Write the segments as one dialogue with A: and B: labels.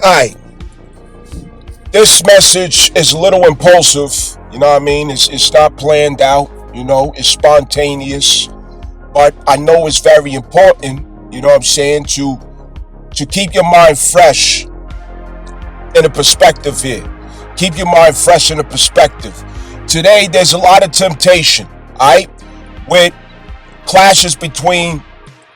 A: Alright, this message is a little impulsive, you know what I mean? It's not planned out, it's spontaneous, but I know it's very important, you know what I'm saying, to keep your mind fresh in a perspective here. Keep your mind fresh in a perspective. Today, there's a lot of temptation, alright, with clashes between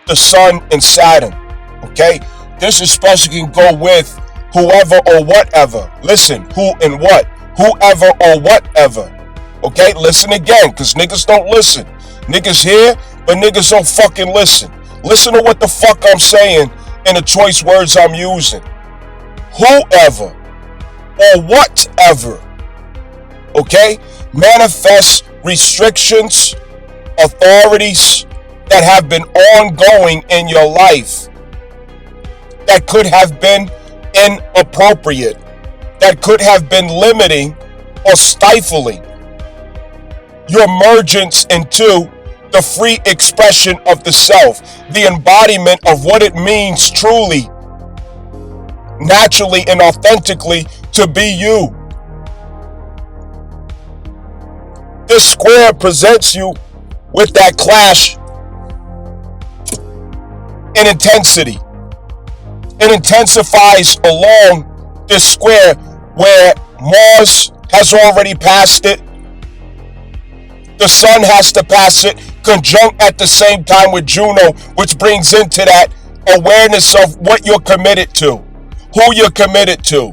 A: the sun and Saturn, okay? This especially can go with whoever or whatever. Listen, who and what. Whoever or whatever. Okay, listen again, because niggas don't listen. Niggas hear, but niggas don't fucking listen. Listen to what the fuck I'm saying and the choice words I'm using. Whoever or whatever, okay, manifest restrictions, authorities that have been ongoing in your life that could have been inappropriate, that could have been limiting or stifling your emergence into the free expression of the self, the embodiment of what it means truly, naturally and authentically to be you. This square presents you with that clash in intensity. It intensifies along this square where Mars has already passed it. The sun has to pass it, conjunct at the same time with Juno, which brings into that awareness of what you're committed to, who you're committed to,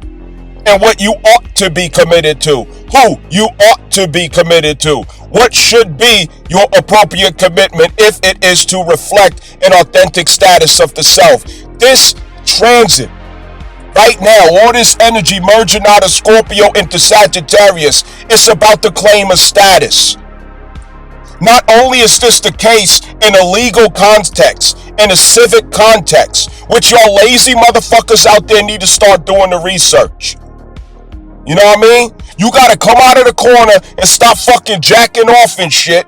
A: and what you ought to be committed to, who you ought to be committed to, what should be your appropriate commitment if it is to reflect an authentic status of the self. This transit right now, all this energy merging out of Scorpio into Sagittarius, it's about to claim a status. Not only is this the case in a legal context, in a civic context, which y'all lazy motherfuckers out there need to start doing the research. You know what I mean? You gotta come out of the corner and stop fucking jacking off and shit.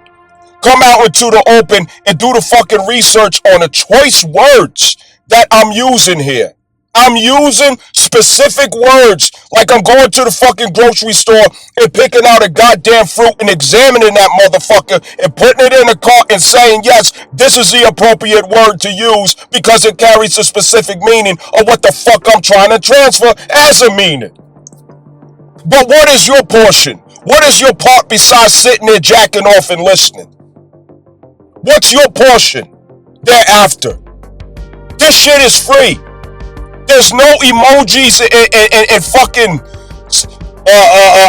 A: Come out into the open and do the fucking research on the choice words that I'm using here. I'm using specific words like I'm going to the fucking grocery store and picking out a goddamn fruit and examining that motherfucker and putting it in a cart and saying, yes, this is the appropriate word to use because it carries a specific meaning of what the fuck I'm trying to transfer as a meaning. But what is your portion? What is your part besides sitting there jacking off and listening? What's your portion thereafter? This shit is free. There's no emojis and fucking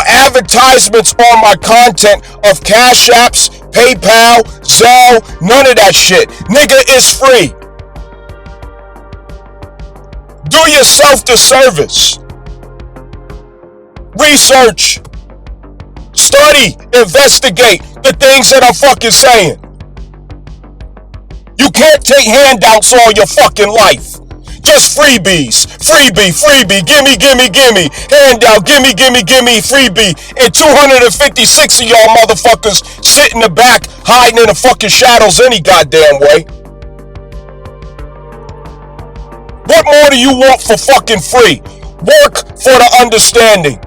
A: advertisements on my content of Cash Apps, PayPal, Zelle, none of that shit. Nigga, it's free. Do yourself the service. Research. Study. Investigate the things that I'm fucking saying. You can't take handouts all your fucking life. Just freebies. Freebie. Gimme. Handout. Gimme. Freebie. And 256 of y'all motherfuckers sit in the back hiding in the fucking shadows any goddamn way. What more do you want for fucking free? Work for the understanding.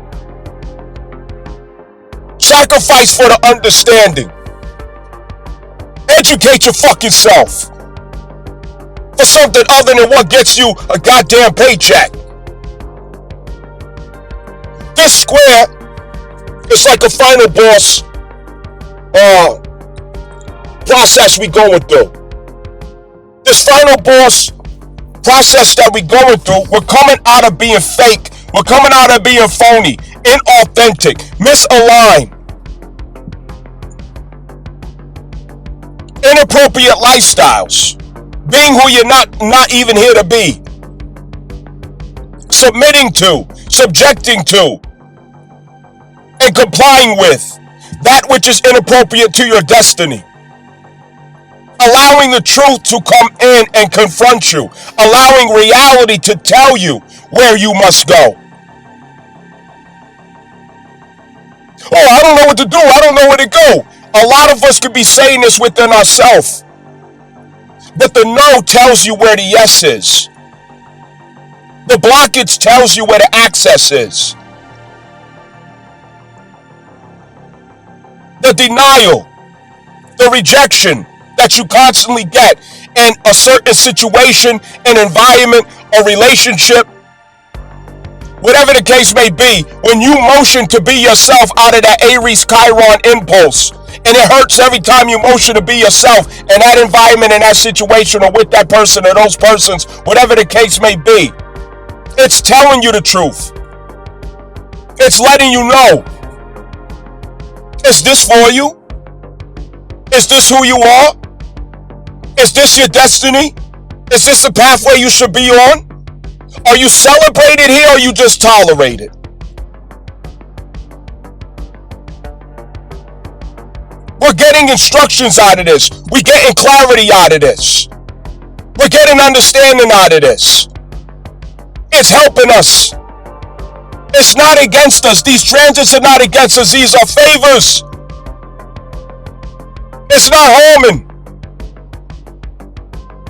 A: Sacrifice for the understanding. Educate your fucking self for something other than what gets you a goddamn paycheck. This square is like a final boss process we going through. This final boss process that we going through, we're coming out of being fake. We're coming out of being phony, inauthentic, misaligned, inappropriate lifestyles, being who you're not even here to be, submitting to, subjecting to, and complying with that which is inappropriate to your destiny. Allowing the truth to come in and confront you, allowing reality to tell you where you must go. Oh, I don't know what to do. I don't know where to go. A lot of us could be saying this within ourselves. But the no tells you where the yes is. The blockage tells you where the access is. The denial, the rejection that you constantly get in a certain situation, an environment, a relationship, whatever the case may be, when you motion to be yourself out of that Aries Chiron impulse, and it hurts every time you motion to be yourself in that environment, in that situation, or with that person or those persons, whatever the case may be, it's telling you the truth. It's letting you know. Is this for you? Is this who you are? Is this your destiny? Is this the pathway you should be on? Are you celebrated here or are you just tolerated? We're getting instructions out of this. We're getting clarity out of this. We're getting understanding out of this. It's helping us. It's not against us. These transits are not against us. These are favors. It's not harming.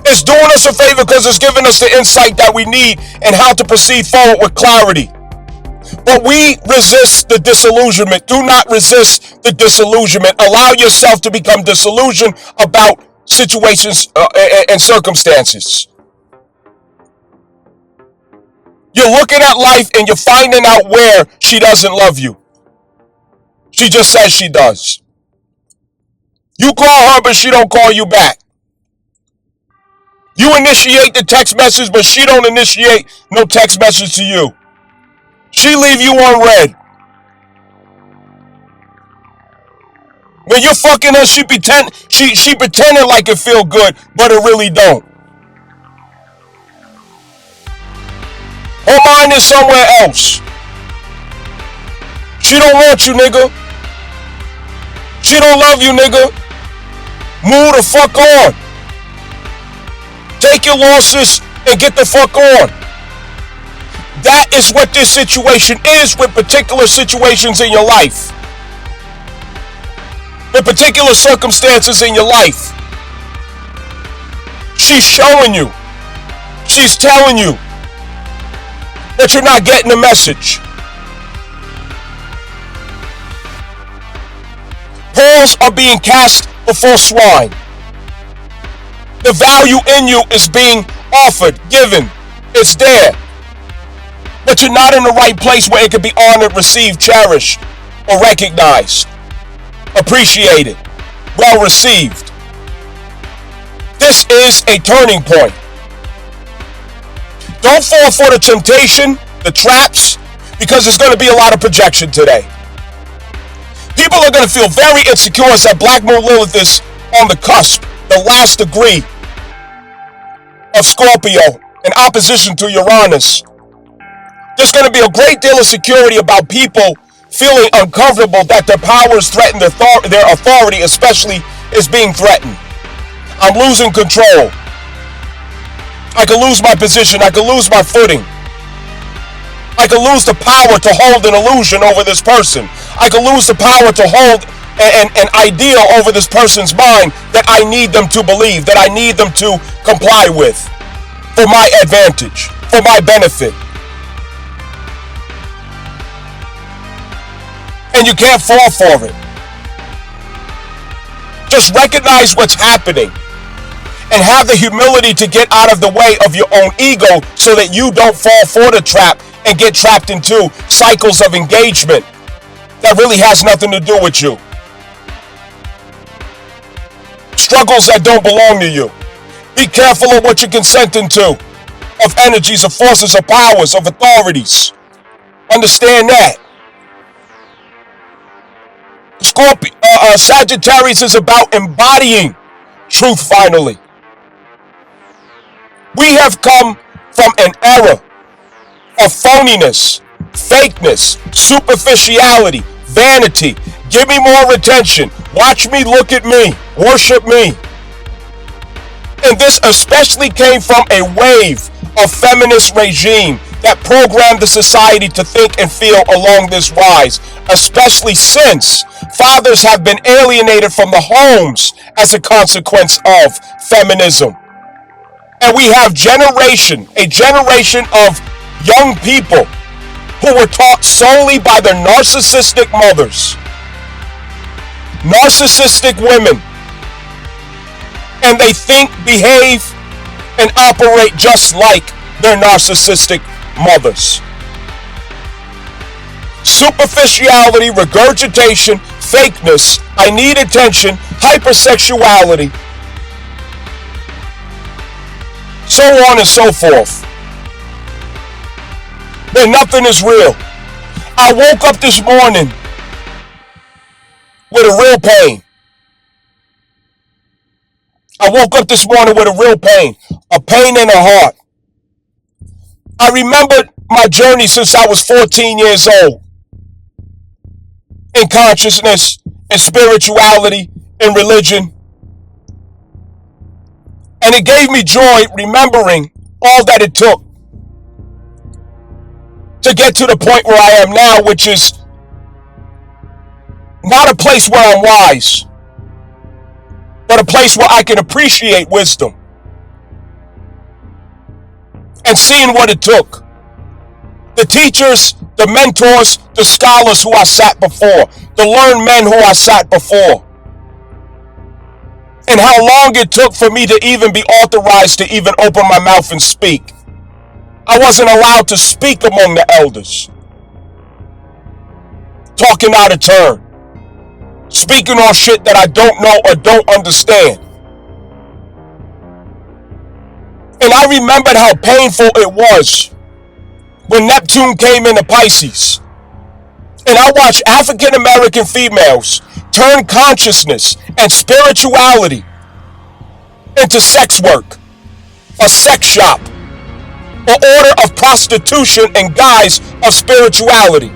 A: It's doing us a favor because it's giving us the insight that we need and how to proceed forward with clarity. But we resist the disillusionment. Do not resist the disillusionment. Allow yourself to become disillusioned about situations and circumstances. You're looking at life and you're finding out where she doesn't love you. She just says she does. You call her, but she don't call you back. You initiate the text message, but she don't initiate no text message to you. She leave you on red. When you're fucking her, she pretending like it feel good, but it really don't. Her mind is somewhere else. She don't want you, nigga. She don't love you, nigga. Move the fuck on. Take your losses and get the fuck on. That is what this situation is with particular situations in your life. With particular circumstances in your life. She's showing you. She's telling you that you're not getting the message. Pearls are being cast before swine. The value in you is being offered, given. It's there. But you're not in the right place where it can be honored, received, cherished, or recognized, appreciated, well received. This is a turning point. Don't fall for the temptation, the traps, because there's going to be a lot of projection today. People are going to feel very insecure as that Black Moon Lilith is on the cusp, the last degree of Scorpio in opposition to Uranus. There's going to be a great deal of security about people feeling uncomfortable that their powers threaten their authority, especially, is being threatened. I'm losing control. I could lose my position. I could lose my footing. I could lose the power to hold an illusion over this person. I could lose the power to hold an idea over this person's mind that I need them to believe, that I need them to comply with for my advantage, for my benefit. And you can't fall for it. Just recognize what's happening and have the humility to get out of the way of your own ego so that you don't fall for the trap and get trapped into cycles of engagement that really has nothing to do with you. Struggles that don't belong to you. Be careful of what you're consenting to, of energies, of forces, of powers, of authorities. Understand that. Sagittarius is about embodying truth finally. We have come from an era of phoniness, fakeness, superficiality, vanity. Give me more attention. Watch me, look at me, worship me. And this especially came from a wave of feminist regime that programmed the society to think and feel along this wise, especially since fathers have been alienated from the homes as a consequence of feminism. And we have a generation of young people who were taught solely by their narcissistic mothers, narcissistic women, and they think, behave, and operate just like their narcissistic mothers. Superficiality, regurgitation, fakeness, I need attention, hypersexuality, so on and so forth. But nothing is real. I woke up this morning with a real pain. I woke up this morning with a real pain, a pain in the heart. I remembered my journey since I was 14 years old in consciousness, in spirituality, in religion. And it gave me joy remembering all that it took to get to the point where I am now, which is not a place where I'm wise, but a place where I can appreciate wisdom. And seeing what it took. The teachers, the mentors, the scholars who I sat before, the learned men who I sat before. And how long it took for me to even be authorized to even open my mouth and speak. I wasn't allowed to speak among the elders. Talking out of turn. Speaking on shit that I don't know or don't understand. And I remembered how painful it was when Neptune came into Pisces. And I watched African American females turn consciousness and spirituality into sex work, a sex shop, an order of prostitution and guise of spirituality.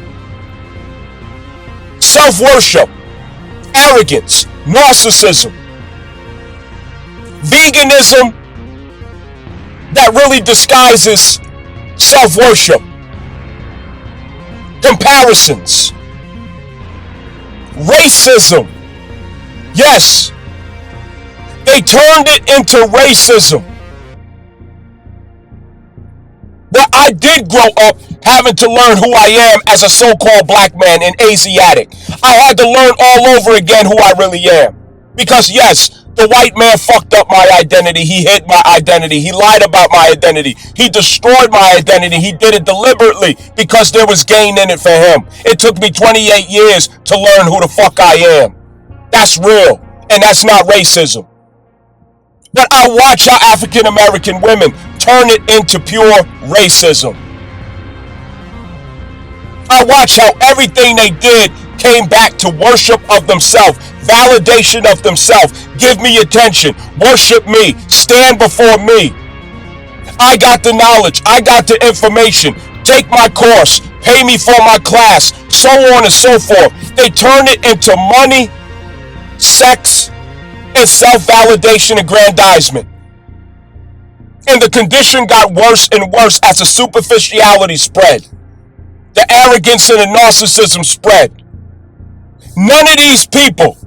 A: Self-worship, arrogance, narcissism, veganism that really disguises self-worship, comparisons, racism. Yes, they turned it into racism. But I did grow up having to learn who I am as a so-called black man and Asiatic. I had to learn all over again who I really am. Because yes, the white man fucked up my identity. He hid my identity. He lied about my identity. He destroyed my identity. He did it deliberately because there was gain in it for him. It took me 28 years to learn who the fuck I am. That's real. And that's not racism. But I watch how African American women turn it into pure racism. I watch how everything they did came back to worship of themselves, validation of themselves. Give me attention, worship me, stand before me. I got the knowledge, I got the information, take my course, pay me for my class, so on and so forth. They turn it into money, sex, and self-validation aggrandizement. And the condition got worse and worse as the superficiality spread. The arrogance and the narcissism spread. None of these people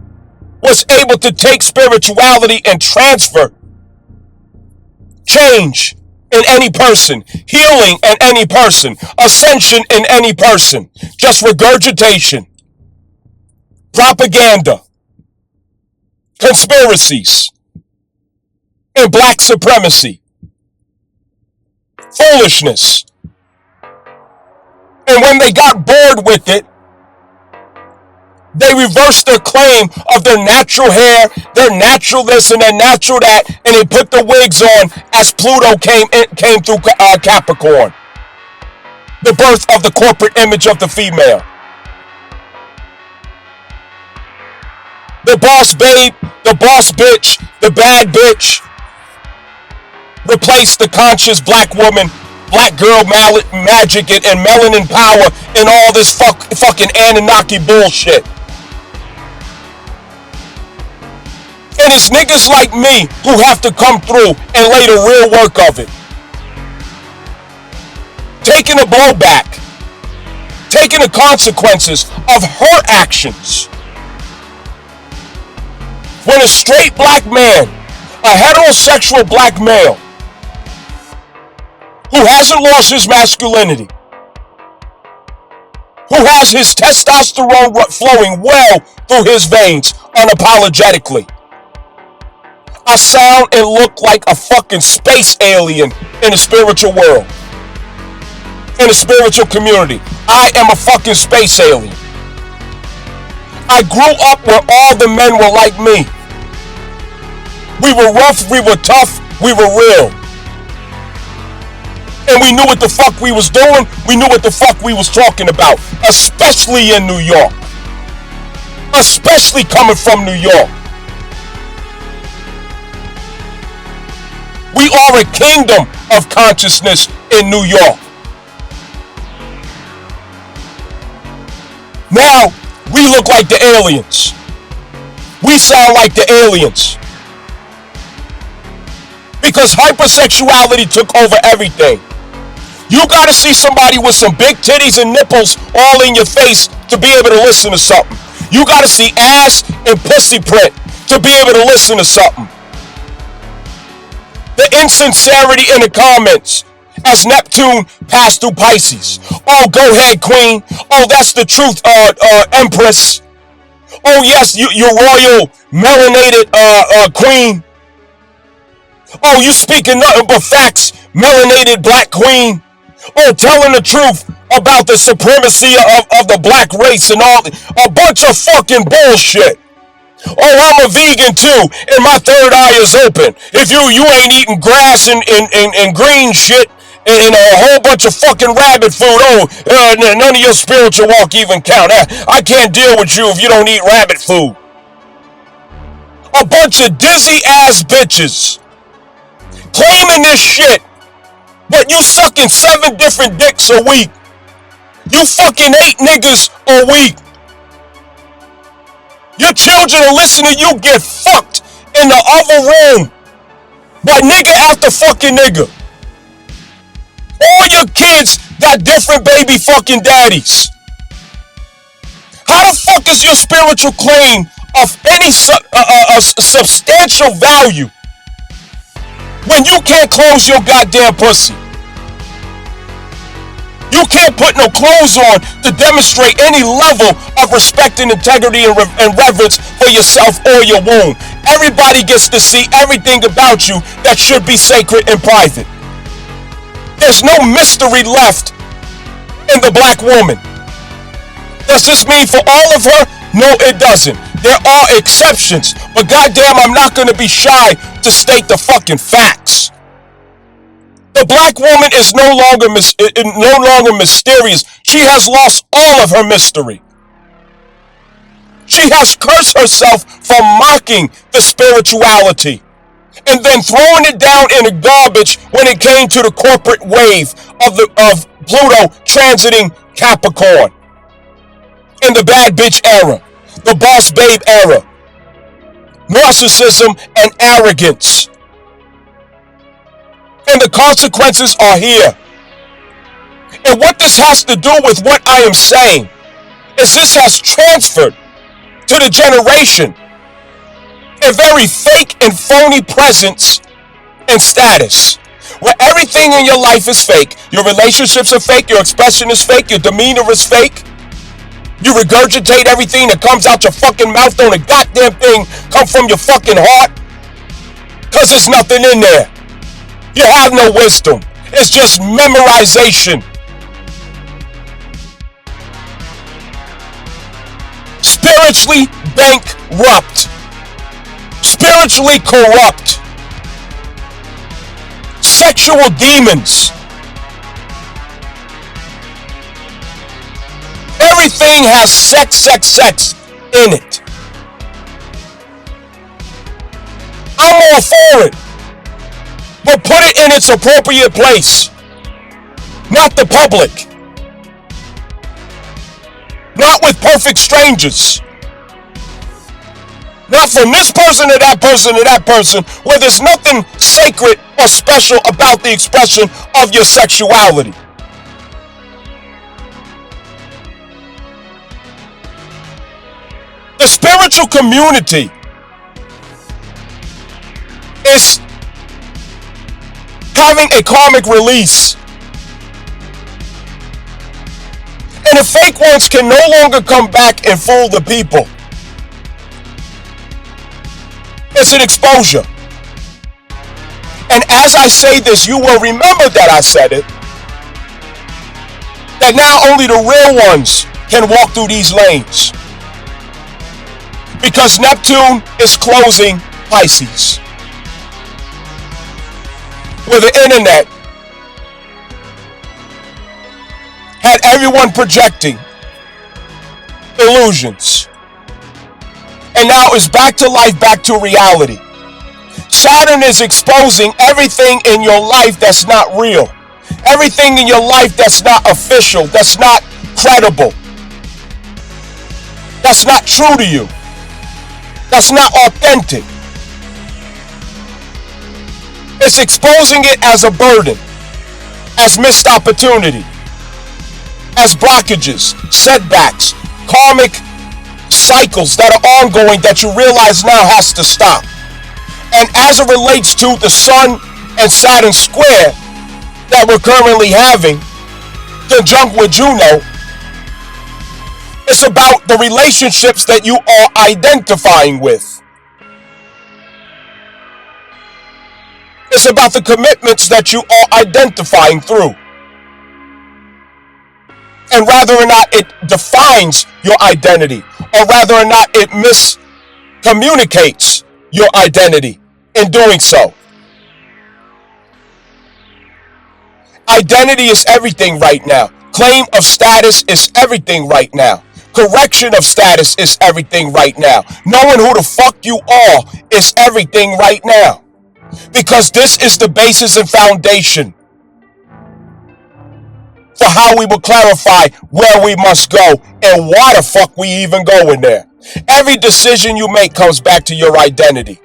A: was able to take spirituality and transfer change in any person, healing in any person, ascension in any person. Just regurgitation, propaganda, conspiracies, and black supremacy, foolishness. And when they got bored with it, they reversed their claim of their natural hair, their natural this and their natural that, and they put the wigs on as Pluto came through Capricorn. The birth of the corporate image of the female. The boss babe, the boss bitch, the bad bitch replaced the conscious black woman, black girl magic and melanin power and all this fucking Anunnaki bullshit. And it's niggas like me who have to come through and lay the real work of it. Taking a blowback. Taking the consequences of her actions. When a straight black man, a heterosexual black male, who hasn't lost his masculinity, who has his testosterone flowing well through his veins unapologetically. I sound and look like a fucking space alien in the spiritual world, in the spiritual community. I am a fucking space alien. I grew up where all the men were like me. We were rough, we were tough, we were real. And we knew what the fuck we was doing, we knew what the fuck we was talking about. Especially in New York. Especially coming from New York. We are a kingdom of consciousness in New York. Now, we look like the aliens. We sound like the aliens. Because hypersexuality took over everything. You gotta see somebody with some big titties and nipples all in your face to be able to listen to something. You gotta see ass and pussy print to be able to listen to something. The insincerity in the comments as Neptune passed through Pisces. Oh, go ahead, queen. Oh, that's the truth, empress. Oh, yes, you're royal, melanated queen. Oh, you speaking nothing but facts, melanated black queen. Oh, telling the truth about the supremacy of the black race and all. A bunch of fucking bullshit. Oh, I'm a vegan too, and my third eye is open. If you ain't eating grass and green shit and a whole bunch of fucking rabbit food, none of your spiritual walk even count. I can't deal with you if you don't eat rabbit food. A bunch of dizzy ass bitches claiming this shit, but you sucking 7 different dicks a week. You fucking 8 niggas a week. Your children are listening, you get fucked in the other room by nigga after fucking nigga. All your kids got different baby fucking daddies. How the fuck is your spiritual claim of any substantial value when you can't close your goddamn pussy? You can't put no clothes on to demonstrate any level of respect and integrity and reverence for yourself or your womb. Everybody gets to see everything about you that should be sacred and private. There's no mystery left in the black woman. Does this mean for all of her? No, it doesn't. There are exceptions, but goddamn, I'm not going to be shy to state the fucking facts. The black woman is no longer mysterious. She has lost all of her mystery. She has cursed herself for mocking the spirituality and then throwing it down in the garbage when it came to the corporate wave of Pluto transiting Capricorn in the bad bitch era, the boss babe era, narcissism and arrogance. And the consequences are here. And what this has to do with what I am saying is this has transferred to the generation a very fake and phony presence and status, where everything in your life is fake. Your relationships are fake, your expression is fake, your demeanor is fake. You regurgitate everything that comes out your fucking mouth. Don't a goddamn thing come from your fucking heart, because there's nothing in there. You have no wisdom. It's just memorization. Spiritually bankrupt. Spiritually corrupt. Sexual demons. Everything has sex in it. I'm all for it. But put it in its appropriate place. Not the public. Not with perfect strangers. Not from this person to that person to that person, where there's nothing sacred or special about the expression of your sexuality. The spiritual community is having a karmic release. And the fake ones can no longer come back and fool the people. It's an exposure. And as I say this, you will remember that I said it. That now only the real ones can walk through these lanes. Because Neptune is closing Pisces. Where the internet had everyone projecting illusions. And now it's back to life, back to reality. Saturn is exposing everything in your life that's not real. Everything in your life that's not official, that's not credible. That's not true to you. That's not authentic. It's exposing it as a burden, as missed opportunity, as blockages, setbacks, karmic cycles that are ongoing that you realize now has to stop. And as it relates to the Sun and Saturn square that we're currently having, conjunct with Juno, it's about the relationships that you are identifying with. It's about the commitments that you are identifying through. And whether or not it defines your identity, or whether or not it miscommunicates your identity in doing so. Identity is everything right now. Claim of status is everything right now. Correction of status is everything right now. Knowing who the fuck you are is everything right now. Because this is the basis and foundation for how we will clarify where we must go and why the fuck we even go in there. Every decision you make comes back to your identity.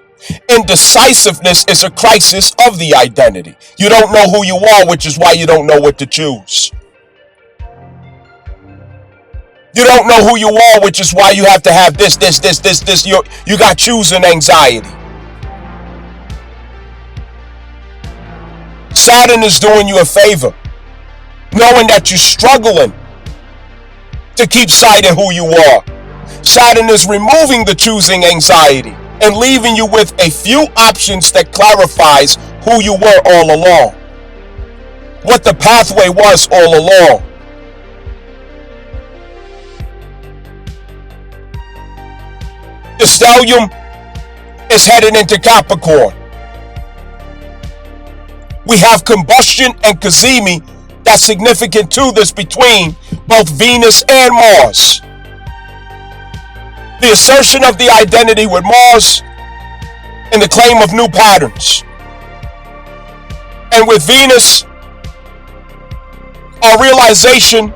A: Indecisiveness is a crisis of the identity. You don't know who you are, which is why you don't know what to choose. You don't know who you are, which is why you have to have this. You got choosing anxiety. Saturn is doing you a favor, knowing that you're struggling to keep sight of who you are. Saturn is removing the choosing anxiety and leaving you with a few options that clarifies who you were all along, what the pathway was all along. The stellium is headed into Capricorn. We have combustion and Cazimi that's significant to this between both Venus and Mars. The assertion of the identity with Mars and the claim of new patterns. And with Venus, our realization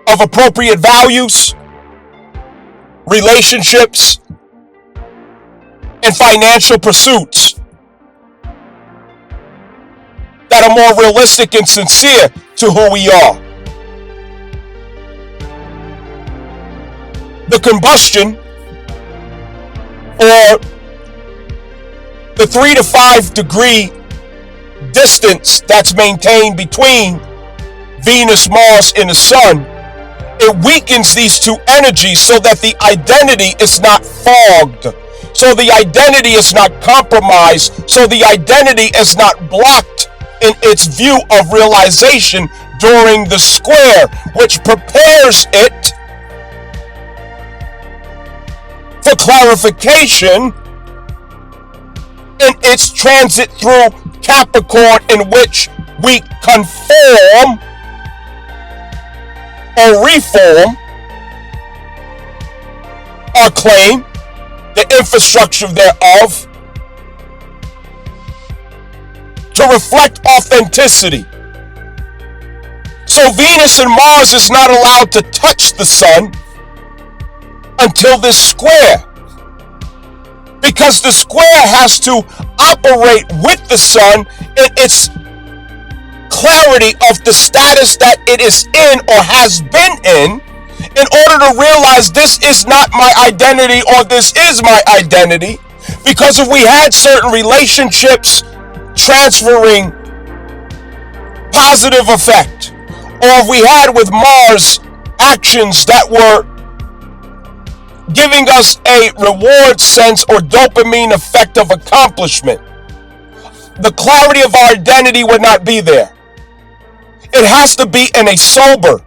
A: of appropriate values, relationships, and financial pursuits that are more realistic and sincere to who we are. The combustion, or the 3 to 5 degree distance that's maintained between Venus, Mars, and the Sun, it weakens these two energies so that the identity is not fogged, so the identity is not compromised, so the identity is not blocked in its view of realization during the square, which prepares it for clarification in its transit through Capricorn, in which we conform or reform our claim, the infrastructure thereof, to reflect authenticity. So Venus and Mars is not allowed to touch the Sun until this square, because the square has to operate with the Sun in its clarity of the status that it is in or has been in order to realize this is not my identity or this is my identity. Because if we had certain relationships transferring positive effect, or if we had with Mars actions that were giving us a reward sense or dopamine effect of accomplishment, the clarity of our identity would not be there. It has to be in a sober,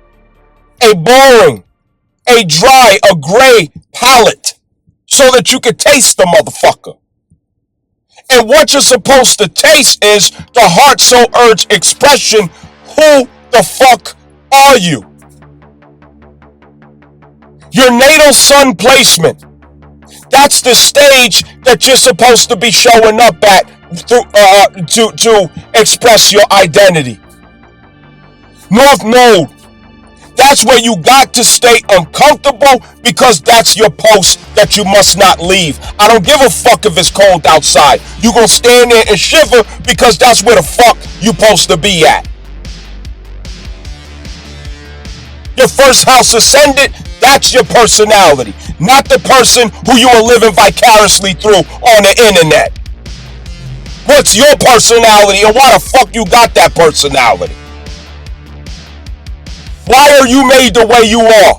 A: a boring, a dry, a gray palette so that you can taste the motherfucker. And what you're supposed to taste is the heart, soul, urge expression. Who the fuck are you? Your natal sun placement. That's the stage that you're supposed to be showing up at to express your identity. North Node. That's where you got to stay uncomfortable because that's your post that you must not leave. I don't give a fuck if it's cold outside. You gonna stand there and shiver because that's where the fuck you supposed to be at. Your first house ascendant, that's your personality, not the person who you are living vicariously through on the internet. What's your personality and why the fuck you got that personality? Why are you made the way you are?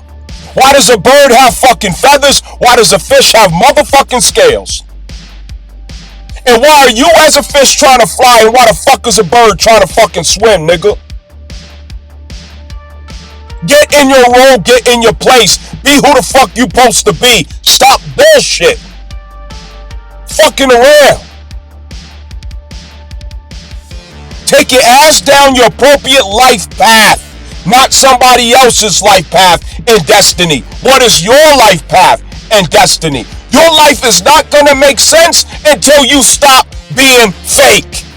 A: Why does a bird have fucking feathers? Why does a fish have motherfucking scales? And why are you as a fish trying to fly and why the fuck is a bird trying to fucking swim, nigga? Get in your role, get in your place. Be who the fuck you supposed to be. Stop bullshit. Fucking around. Take your ass down your appropriate life path, not somebody else's life path and destiny. What is your life path and destiny? Your life is not gonna make sense until you stop being fake.